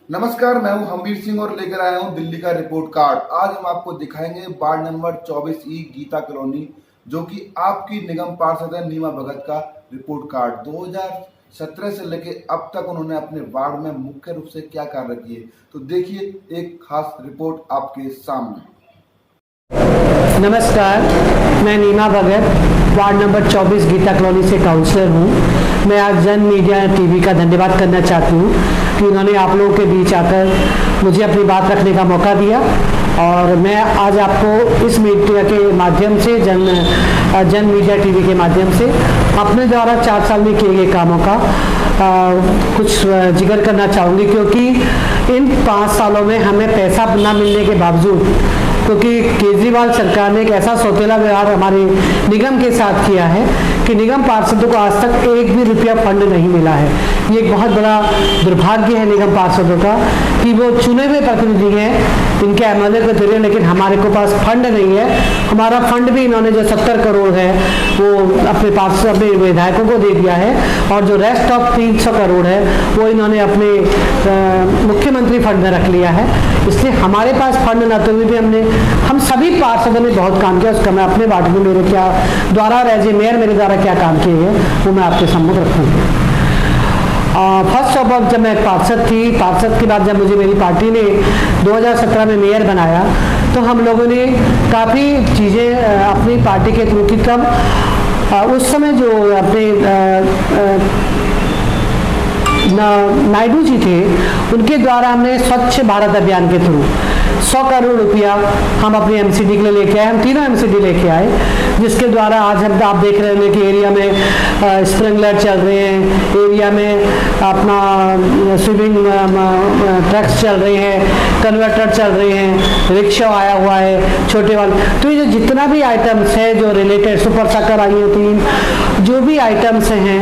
नमस्कार, मैं हूं हमीर सिंह और लेकर आया हूं दिल्ली का रिपोर्ट कार्ड। आज हम आपको दिखाएंगे ward number 24E Gita colony, जो कि आपकी निगम पार्षद है नीमा भगत का रिपोर्ट कार्ड। 2017 से लेके अब तक उन्होंने अपने वार्ड में मुख्य रूप से क्या कार्य किए, तो देखिए एक खास रिपोर्ट आपके सामने। नमस्कार, मैं नीमा भगत वार्ड नंबर 24 गीता कॉलोनी से काउंसलर हूँ। मैं आज जन मीडिया टीवी का धन्यवाद करना चाहती हूँ कि उन्होंने आप लोगों के बीच आकर मुझे अपनी बात रखने का मौका दिया। और मैं आज आपको इस मीडिया के माध्यम से जन मीडिया टीवी के माध्यम से अपने द्वारा 4 साल में किए गए कामों का कुछ जिक्र करना चाहूँगी, क्योंकि इन 5 सालों में हमें पैसा न मिलने के बावजूद, क्योंकि केजरीवाल सरकार ने एक ऐसा सौतेला व्यवहार हमारे निगम के साथ किया है कि निगम पार्षदों को आज तक एक भी रुपया फंड नहीं मिला है। ये एक बहुत बड़ा दुर्भाग्य है निगम पार्षदों का कि वो चुने हुए प्रतिनिधि हैं, इनके एमएलए को दे रहे हैं, लेकिन हमारे को पास फंड नहीं है। हमारा फंड भी इन्होंने जो 70 करोड़ है वो अपने पार्षद अपने विधायकों को दे दिया है, और जो रेस्ट ऑफ 300 करोड़ है वो इन्होंने अपने मुख्यमंत्री फंड में रख लिया है। इसलिए हमारे पास फंड न तो भी हम सभी पार्षदों ने बहुत काम किया। उसका मैं अपने वार्ड में मेरे द्वारा एज ए मेयर मेरे द्वारा क्या काम किए हैं वो मैं आपके सम्मुख रखूँगी। फर्स्ट ऑफ ऑल, जब मैं पार्षद के बाद जब मुझे मेरी पार्टी ने 2017 में मेयर बनाया, तो हम लोगों ने काफ़ी चीज़ें अपनी पार्टी के थ्रू की। तब उस समय जो अपने नायडू जी थे, उनके द्वारा हमने स्वच्छ भारत अभियान के थ्रू 100 करोड़ रुपया हम अपने एमसीडी के लिए लेके आए। हम तीनों एमसीडी लेके आए, जिसके द्वारा आज हम आप देख रहे हैं कि एरिया में स्प्रिंकलर चल रहे हैं, एरिया में अपना स्विमिंग ट्रक्स चल रहे हैं, कन्वर्टर चल रहे हैं, रिक्शा आया हुआ है छोटे वाले। तो ये जितना भी आइटम्स है जो रिलेटेड, सुपर साकर आई है 3, जो भी आइटम्स हैं,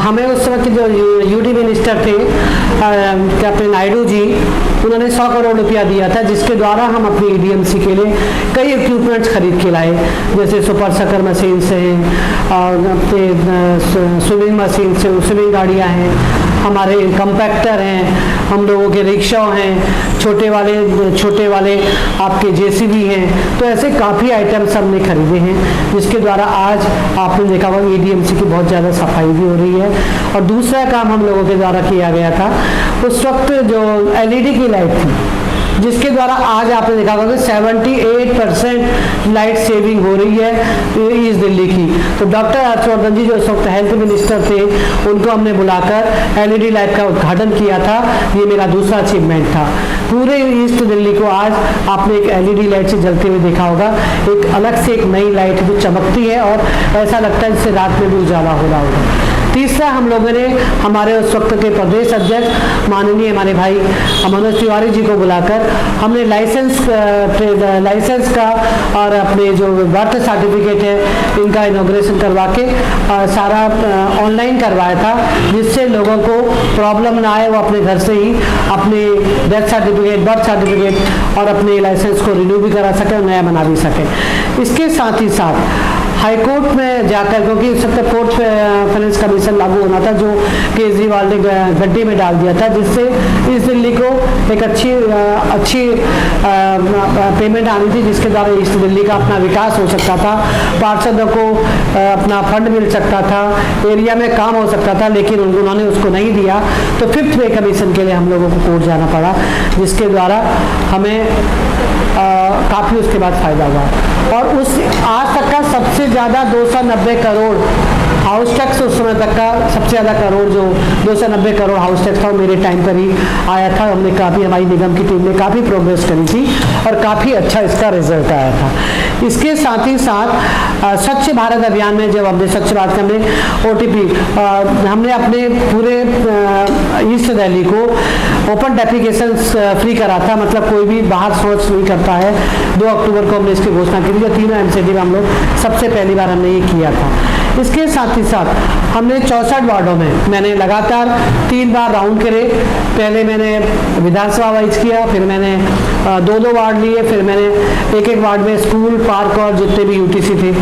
हमें उस समय के जो यूडी मिनिस्टर थे कैप्टन नायडू जी, उन्होंने 100 करोड़ रुपया दिया था, जिसके द्वारा हम अपनी ईडीएमसी के लिए कई इक्विपमेंट्स खरीद के लाए, जैसे सुपर सकर मशीन से अपने स्विमिंग मशीन से स्विमिंग गाड़ियाँ हैं, हमारे कंपैक्टर हैं, हम लोगों के रिक्शा हैं, छोटे वाले आपके जेसीबी हैं। तो ऐसे काफ़ी आइटम्स हमने खरीदे हैं, जिसके द्वारा आज आपने देखा होगा ईडीएमसी की बहुत ज़्यादा सफाई भी हो रही है। और दूसरा काम हम लोगों के द्वारा किया गया था, उस वक्त जो एलईडी की लाइट थी, जिसके द्वारा आज आपने देखा होगा कि 78% लाइट सेविंग हो रही है ईस्ट दिल्ली की। तो डॉक्टर हर्षवर्धन जी जो उस वक्त हेल्थ मिनिस्टर थे, उनको हमने बुलाकर एलईडी लाइट का उद्घाटन किया था। ये मेरा दूसरा अचीवमेंट था। पूरे ईस्ट दिल्ली को आज आपने एक एलईडी लाइट से जलते हुए देखा होगा, एक अलग से एक नई लाइट जो चमकती है और ऐसा लगता है जैसे रात में भी उजाला हो रहा होगा। तीसरा, हम लोगों ने हमारे उस वक्त के प्रदेश अध्यक्ष माननीय हमारे भाई मनोज तिवारी जी को बुलाकर हमने लाइसेंस का और अपने जो बर्थ सर्टिफिकेट है इनका इनॉग्रेशन करवा के सारा ऑनलाइन करवाया था, जिससे लोगों को प्रॉब्लम ना आए, वो अपने घर से ही अपने डेथ सर्टिफिकेट, बर्थ सर्टिफिकेट और अपने लाइसेंस को रिन्यू भी करा सके और नया बना भी सके। इसके साथ ही साथ हाई कोर्ट में जाकर, क्योंकि उस वक्त कोर्ट फाइनेंस कमीशन लागू होना था, जो केजरीवाल ने गड्ढे में डाल दिया था, जिससे इस दिल्ली को एक अच्छी पेमेंट आनी थी, जिसके द्वारा ईस्ट दिल्ली का अपना विकास हो सकता था, पार्षदों को अपना फंड मिल सकता था, एरिया में काम हो सकता था, लेकिन उन्होंने उसको नहीं दिया। तो 5th पे कमीशन के लिए हम लोगों को कोर्ट जाना पड़ा, जिसके द्वारा हमें काफ़ी उसके बाद फ़ायदा हुआ। और उस आज तक का सबसे ज़्यादा 290 करोड़ हाउस टैक्स, उस समय तक का सबसे ज़्यादा करोड़ जो 290 करोड़ हाउस टैक्स था, वो मेरे टाइम पर ही आया था। हमने काफ़ी, हमारी निगम की टीम ने काफ़ी प्रोग्रेस करी थी और काफ़ी अच्छा इसका रिजल्ट आया था। इसके साथ ही साथ स्वच्छ भारत अभियान में जब हमने स्वच्छ भारत हमने OTP हमने अपने पूरे ईस्ट दिल्ली को ओपन डेफिकेशन फ्री करा था, मतलब कोई भी बाहर शौच नहीं करता है। 2 अक्टूबर को हमने इसकी घोषणा की थी, जो 3 एमसीडी में हम लोग सबसे पहली बार हमने ये किया था। इसके साथ ही साथ हमने 64 वार्डों में मैंने लगातार 3 बार राउंड करे। पहले मैंने विधानसभा वाइज किया, फिर मैंने 2 वार्ड लिए, फिर मैंने एक वार्ड में स्कूल, पार्क और जितने भी यूटीसी थे,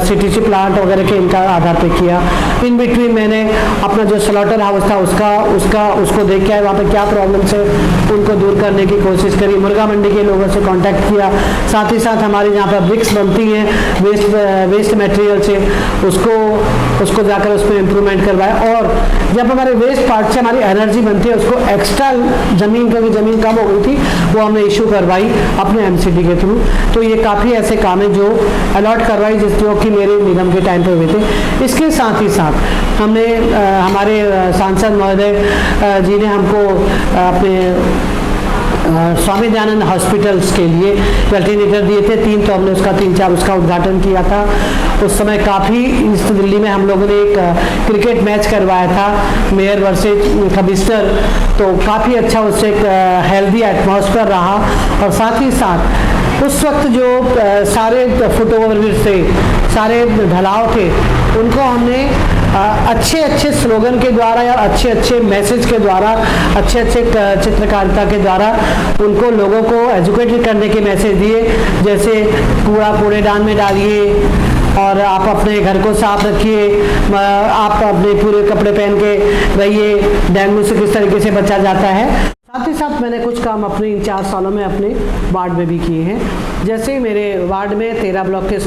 सीटीसी प्लांट वगैरह के, इनका आधार पे किया। इन बिटवीन मैंने अपना जो स्लॉटर हाउस था उसको देख के आया, वहाँ पे क्या प्रॉब्लम्स है उनको दूर करने की कोशिश करी। मुर्गा मंडी के लोगों से कांटेक्ट किया, साथ ही साथ हमारे जहाँ पर ब्रिक्स बनती हैं वेस्ट मटेरियल से, उसको जाकर उस पर इम्प्रूवमेंट करवाया। और जब हमारे वेस्ट पार्ट से हमारी एनर्जी बनती है, उसको एक्स्ट्रा ज़मीन, क्योंकि ज़मीन कम हो गई थी, वो हमने इशू करवाई अपने एमसीडी के थ्रू। तो ये काफ़ी ऐसे काम है जो अलॉट करवाई जो कि मेरे निगम के टाइम पे हुए थे। इसके साथ ही साथ हमने हमारे सांसद महोदय जी ने हमको अपने स्वामी दयानंद हॉस्पिटल्स के लिए वेंटिलेटर दिए थे 3, तो हमने उसका 3-4 उसका उद्घाटन किया था। उस समय काफ़ी ईस्ट दिल्ली में हम लोगों ने एक क्रिकेट मैच करवाया था, मेयर वर्सेज कमिश्नर, तो काफ़ी अच्छा उससे एक हेल्दी एटमॉस्फेयर रहा। और साथ ही साथ उस वक्त जो सारे फुटओवर थे, सारे ढलाव थे, उनको हमने अच्छे स्लोगन के द्वारा या अच्छे मैसेज के द्वारा, अच्छे चित्रकारिता के द्वारा उनको लोगों को एजुकेटेड करने के मैसेज दिए, जैसे कूड़ेदान में डालिए और आप अपने घर को साफ रखिए, आप अपने पूरे कपड़े पहन के रहिए, डेंगू से किस तरीके से बचा जाता है। साथ ही साथ मैंने कुछ काम अपने इन 4 सालों में अपने वार्ड में भी किए हैं। जैसे मेरे वार्ड में 13 ब्लॉक के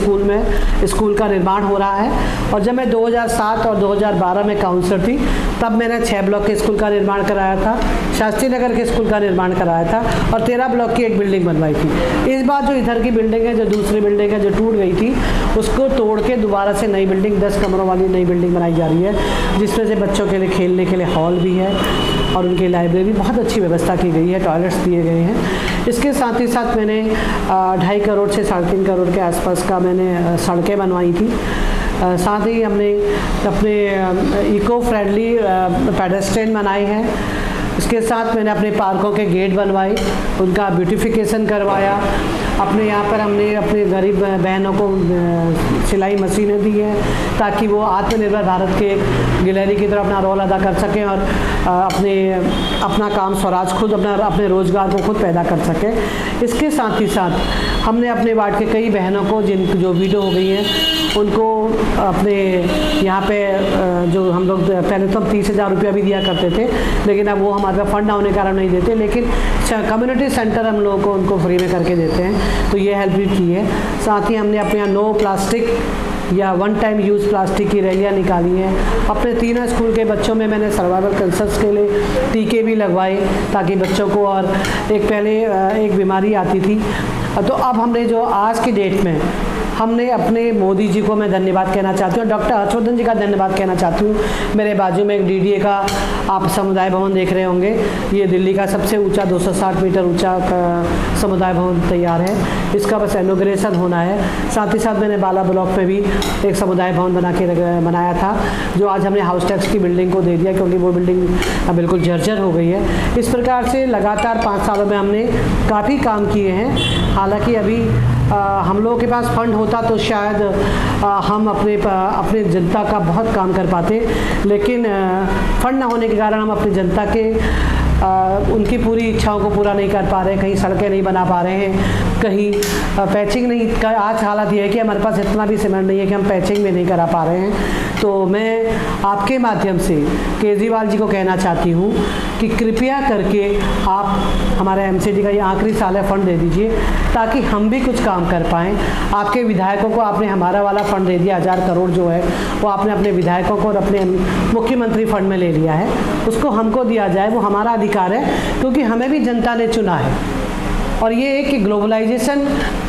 स्कूल का निर्माण हो रहा है, और जब मैं 2007 और 2012 में काउंसलर थी, तब मैंने 6 ब्लॉक के स्कूल का निर्माण कराया था, शास्त्री नगर के स्कूल का निर्माण कराया था, और 13 ब्लॉक की एक बिल्डिंग बनवाई थी। इस बार जो इधर की बिल्डिंग है, जो दूसरी बिल्डिंग है जो टूट गई थी, उसको तोड़ के दोबारा से नई बिल्डिंग, 10 कमरों वाली नई बिल्डिंग बनाई जा रही है, जिसमें से बच्चों के लिए खेलने के लिए हॉल भी है और उनकी लाइब्रेरी, बहुत अच्छी व्यवस्था की गई है, टॉयलेट्स दिए गए हैं। इसके साथ ही साथ मैंने 2.5 करोड़ से 3.5 करोड़ के आसपास का मैंने सड़कें बनवाई थी। साथ ही हमने अपने इको फ्रेंडली पेडेस्ट्रियन बनाए हैं। इसके साथ मैंने अपने पार्कों के गेट बनवाए, उनका ब्यूटिफिकेशन करवाया। अपने यहाँ पर हमने अपने गरीब बहनों को सिलाई मशीनें दी हैं, ताकि वो आत्मनिर्भर भारत के गिलहरी की तरह अपना रोल अदा कर सकें और अपना काम स्वराज खुद अपने रोज़गार को खुद पैदा कर सकें। इसके साथ ही साथ हमने अपने वार्ड के कई बहनों को जो विडो हो गई हैं, उनको अपने यहाँ पे जो हम लोग पहले तो हम 30,000 रुपया भी दिया करते थे, लेकिन अब वो हमारे पास फंड ना होने के कारण नहीं देते, लेकिन कम्युनिटी सेंटर हम लोगों को उनको फ्री में करके देते हैं, तो ये हेल्प भी की है। साथ ही हमने अपने यहाँ नो प्लास्टिक या 1 टाइम यूज़ प्लास्टिक की रैलियाँ निकाली हैं। अपने 3 स्कूल के बच्चों में मैंने सर्वाइवल कंसर्ट्स के लिए टीके भी लगवाए, ताकि बच्चों को, और पहले एक बीमारी आती थी, तो अब हमने जो आज की डेट में हमने अपने मोदी जी को मैं धन्यवाद कहना चाहती हूँ, डॉक्टर हर्षवर्धन जी का धन्यवाद कहना चाहती हूँ। मेरे बाजू में एक डीडीए का आप समुदाय भवन देख रहे होंगे, ये दिल्ली का सबसे ऊंचा 260 मीटर ऊंचा समुदाय भवन तैयार है, इसका बस इनॉग्रेशन होना है। साथ ही साथ मैंने बाला ब्लॉक में भी एक समुदाय भवन बनाया था, जो आज हमने हाउस टैक्स की बिल्डिंग को दे दिया, क्योंकि वो बिल्डिंग बिल्कुल जर्जर हो गई है। इस प्रकार से लगातार 5 सालों में हमने काफ़ी काम किए हैं। हालांकि अभी हम लोगों के पास फंड होता तो शायद हम अपने जनता का बहुत काम कर पाते, लेकिन फंड ना होने के कारण हम अपनी जनता के उनकी पूरी इच्छाओं को पूरा नहीं कर पा रहे। कहीं सड़कें नहीं बना पा रहे हैं, कहीं पैचिंग नहीं, आज हालत ये है कि हमारे पास इतना भी सीमेंट नहीं है कि हम पैचिंग भी नहीं करा पा रहे हैं। तो मैं आपके माध्यम से केजरीवाल जी को कहना चाहती हूँ कि कृपया करके आप हमारे एमसीडी का ये आखिरी साल है, फंड दे दीजिए, ताकि हम भी कुछ काम कर पाएँ। आपके विधायकों को आपने हमारा वाला फंड दे दिया, 1000 करोड़ जो है वो आपने अपने विधायकों को और अपने मुख्यमंत्री फंड में ले लिया है, उसको हमको दिया जाए, वो हमारा अधिकार है, क्योंकि हमें भी जनता ने चुना है। और ये एक ग्लोबलाइजेशन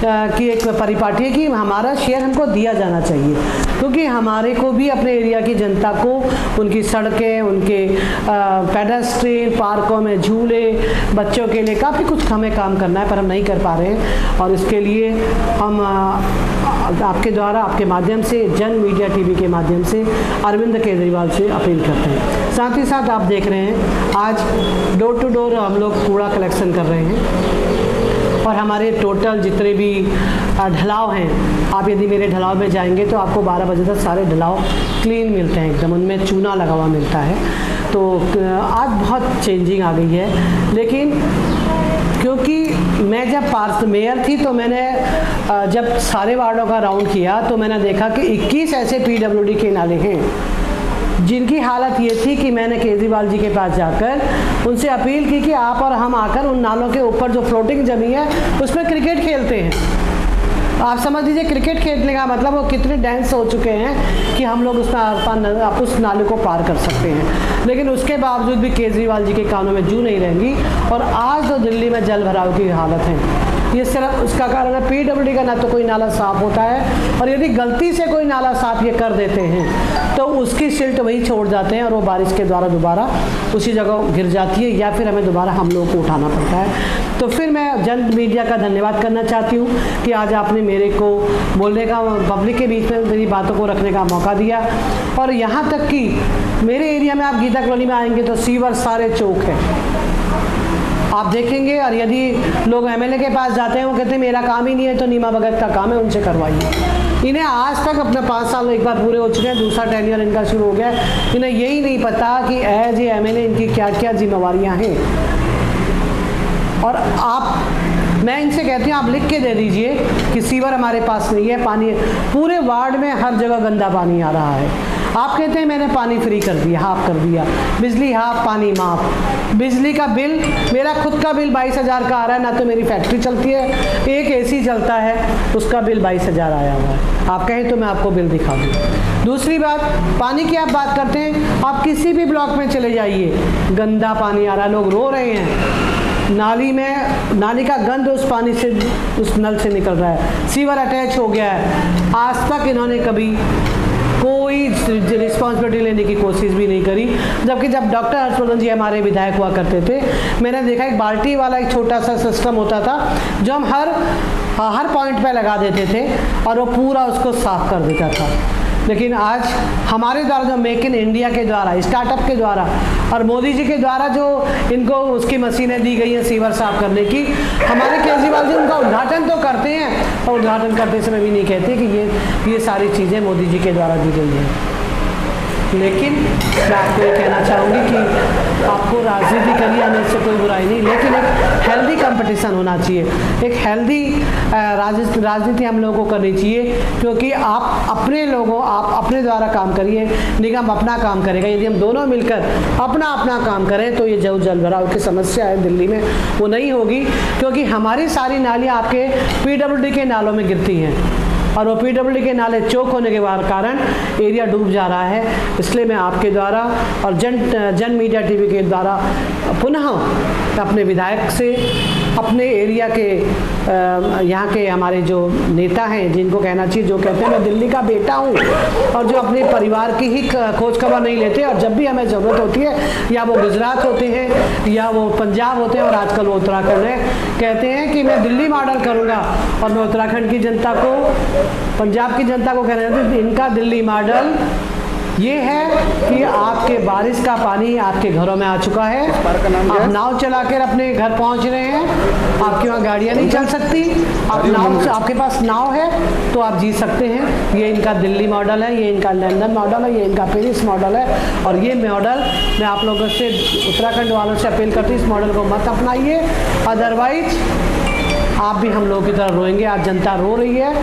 की एक परिपाटी है कि हमारा शेयर हमको दिया जाना चाहिए, क्योंकि हमारे को भी अपने एरिया की जनता को उनकी सड़कें, उनके पेडेस्ट्रियन पार्कों में झूले, बच्चों के लिए काफ़ी कुछ हमें काम करना है, पर हम नहीं कर पा रहे हैं। और इसके लिए हम आपके द्वारा, आपके माध्यम से, जन मीडिया टीवी के माध्यम से अरविंद केजरीवाल से अपील करते हैं। साथ ही साथ आप देख रहे हैं आज डोर टू डोर हम लोग कूड़ा कलेक्शन कर रहे हैं, और हमारे टोटल जितने भी ढलाव हैं, आप यदि मेरे ढलाव में जाएंगे तो आपको 12 बजे तक सारे ढलाव क्लीन मिलते हैं, एकदम उनमें चूना लगा हुआ मिलता है। तो आज बहुत चेंजिंग आ गई है, लेकिन क्योंकि मैं जब मेयर थी तो मैंने जब सारे वार्डों का राउंड किया तो मैंने देखा कि 21 ऐसे पीडब्ल्यूडी के नाले हैं जिनकी हालत ये थी कि मैंने केजरीवाल जी के पास जाकर उनसे अपील की कि आप और हम आकर उन नालों के ऊपर जो फ्लोटिंग जमी है उसमें क्रिकेट खेलते हैं। आप समझ लीजिए क्रिकेट खेलने का मतलब वो कितने डेंस हो चुके हैं कि हम लोग उसमें उस नाले को पार कर सकते हैं। लेकिन उसके बावजूद भी केजरीवाल जी के कानों में जू नहीं रहेंगी और आज तो दिल्ली में जल भराव की हालत है। ये सिर्फ उसका कारण है पीडब्ल्यूडी का ना तो कोई नाला साफ होता है और यदि गलती से कोई नाला साफ ये कर देते हैं तो उसकी सिल्ट वही छोड़ जाते हैं और वो बारिश के द्वारा दोबारा उसी जगह गिर जाती है या फिर हमें दोबारा हम लोग को उठाना पड़ता है। तो फिर मैं जन मीडिया का धन्यवाद करना चाहती हूँ कि आज आपने मेरे को बोलने का, पब्लिक के बीच में मेरी बातों को रखने का मौका दिया। और यहाँ तक कि मेरे एरिया में आप गीता कॉलोनी में आएंगे तो सीवर सारे चौक है, आप देखेंगे। और यदि लोग एमएलए के पास जाते हैं वो कहते हैं मेरा काम ही नहीं है, तो नीमा भगत का काम है, उनसे करवाइए। इन्हें आज तक अपने 5 साल एक बार पूरे हो चुके हैं, दूसरा टेन्योर इनका शुरू हो गया। इन्हें यही नहीं पता कि एज ए एमएलए इनकी क्या क्या जिम्मेवारियां हैं। और मैं इनसे कहती हूँ आप लिख के दे दीजिए कि सीवर हमारे पास नहीं है, पानी पूरे वार्ड में हर जगह गंदा पानी आ रहा है। आप कहते हैं मैंने पानी फ्री कर दिया, हाफ कर दिया, बिजली हाफ पानी माफ। बिजली का बिल, मेरा खुद का बिल 22,000 का आ रहा है, ना तो मेरी फैक्ट्री चलती है, एक एसी चलता है, उसका बिल 22,000 आया हुआ है। आप कहें तो मैं आपको बिल दिखा दूँ। दूसरी बात, पानी की आप बात करते हैं, आप किसी भी ब्लॉक में चले जाइए, गंदा पानी आ रहा है, लोग रो रहे हैं। नाली का गंद उस पानी से, उस नल से निकल रहा है, सीवर अटैच हो गया है। आज तक इन्होंने कभी कोई रिस्पॉन्सिबिलिटी लेने की कोशिश भी नहीं करी। जबकि जब डॉक्टर हर्षवर्धन जी हमारे विधायक हुआ करते थे, मैंने देखा एक बाल्टी वाला एक छोटा सा सिस्टम होता था जो हम हर पॉइंट पे लगा देते थे और वो पूरा उसको साफ कर देता था। लेकिन आज हमारे द्वारा जो मेक इन इंडिया के द्वारा, स्टार्टअप के द्वारा और मोदी जी के द्वारा जो इनको उसकी मशीनें दी गई हैं सीवर साफ करने की, हमारे केजरीवाल जी उनका उद्घाटन तो करते हैं और उद्घाटन करते समय भी नहीं कहते कि ये सारी चीज़ें मोदी जी के द्वारा दी गई हैं। लेकिन मैं आपको ये कहना चाहूँगी कि आपको राजनीति करिए, हमें इससे कोई बुराई नहीं, लेकिन एक हेल्दी कंपटीशन होना चाहिए, एक हेल्दी राजनीति हम लोगों को करनी चाहिए। क्योंकि आप अपने द्वारा काम करिए, निगम अपना काम करेगा। यदि हम दोनों मिलकर अपना काम करें तो ये जो जल भराव की समस्या है दिल्ली में वो नहीं होगी। क्योंकि हमारी सारी नालियाँ आपके पीडब्ल्यूडी के नालों में गिरती हैं और वो पीडब्ल्यूडी के नाले चौक होने के कारण एरिया डूब जा रहा है। इसलिए मैं आपके द्वारा और जन मीडिया टीवी के द्वारा पुनः अपने विधायक से, अपने एरिया के यहाँ के हमारे जो नेता हैं जिनको कहना चाहिए, जो कहते हैं मैं दिल्ली का बेटा हूँ और जो अपने परिवार की ही खोज खबर नहीं लेते, और जब भी हमें ज़रूरत होती है या वो गुजरात होते हैं या वो पंजाब होते हैं और आजकल वो उत्तराखंड है, कहते हैं कि मैं दिल्ली मॉडल करूँगा। और मैं उत्तराखंड की जनता को, पंजाब की जनता को कह रहे थे इनका दिल्ली मॉडल ये है कि आपके बारिश का पानी आपके घरों में आ चुका है, आप नाव चला कर अपने घर पहुंच रहे हैं, आपके वहाँ गाड़ियाँ नहीं चल सकती, आपके पास नाव है तो आप जी सकते हैं। ये इनका दिल्ली मॉडल है, ये इनका लंदन मॉडल है, ये इनका पेरिस मॉडल है। और ये मॉडल मैं आप लोगों से, उत्तराखंड वालों से अपील करती हूँ, इस मॉडल को मत अपनाइए, अदरवाइज आप भी हम लोगों की तरह रोएंगे। आज जनता रो रही है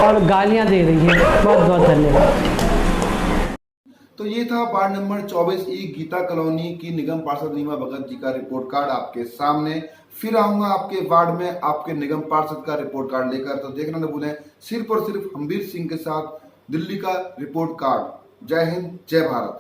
और गालियाँ दे रही है। बहुत बहुत धन्यवाद। तो ये था वार्ड नंबर 24 ई गीता कॉलोनी की निगम पार्षद नीमा भगत जी का रिपोर्ट कार्ड आपके सामने। फिर आऊंगा आपके वार्ड में आपके निगम पार्षद का रिपोर्ट कार्ड लेकर, तो देखना न भूलें सिर्फ और सिर्फ हम्बीर सिंह के साथ दिल्ली का रिपोर्ट कार्ड। जय हिंद, जय भारत।